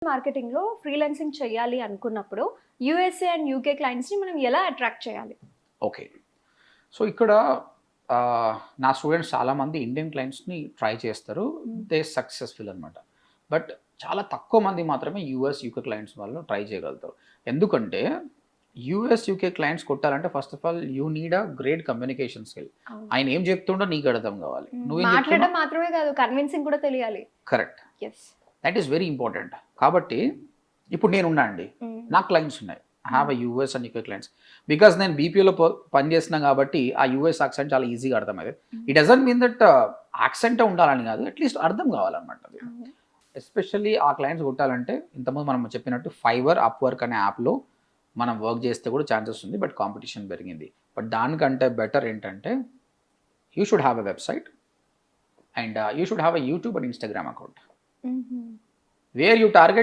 మార్కెటింగ్లో freelancing చేయాలి అనుకున్నప్పుడు USA and UK క్లయింట్స్ని మనం ఎలా అట్రాక్ట్ చేయాలి? ఓకే. సో ఇక్కడ నా స్టూడెంట్స్ చాలామంది ఇండియన్ క్లయింట్స్ని ట్రై చేస్తారు. దే సక్సెస్ఫుల్ అనమాట. బట్ చాలా తక్కువ మంది మాత్రమే యూఎస్ యూకే క్లయింట్స్ వాళ్ళు ట్రై చేయగలుగుతారు. ఎందుకంటే యూఎస్ యూకే క్లయింట్స్ కొట్టాలంటే first of all you need a great communication skill. ఆయన ఏం చెప్తుండో నీకు అర్థం కావాలి. నువ్వేం మాట్లాడడం చెప్తున్నావు మాత్రమే కాదు, కన్విన్సింగ్ కూడా తెలియాలి. Correct. Yes. That is very important. కాబట్టి ఇప్పుడు నేనున్నా అండి, నాకు క్లయింట్స్ ఉన్నాయి. I have a US and UK clients. Because నేను బీపీఓలో పని చేస్తున్నాను కాబట్టి ఆ యూఎస్ యాక్సెంట్ చాలా ఈజీగా అర్థమయ్యేది. It doesn't mean that accent ఉండాలని కాదు, అట్లీస్ట్ అర్థం కావాలన్నమాట. అది ఎస్పెషల్లీ ఆ క్లయింట్స్ కొట్టాలంటే ఇంతకుముందు మనం చెప్పినట్టు ఫైవర్, అప్వర్క్ అనే యాప్లో మనం వర్క్ చేస్తే కూడా ఛాన్సెస్ ఉంది. బట్ కాంపిటీషన్ పెరిగింది. బట్ దానికంటే బెటర్ ఏంటంటే you should have a website and you should have a YouTube and Instagram account where you target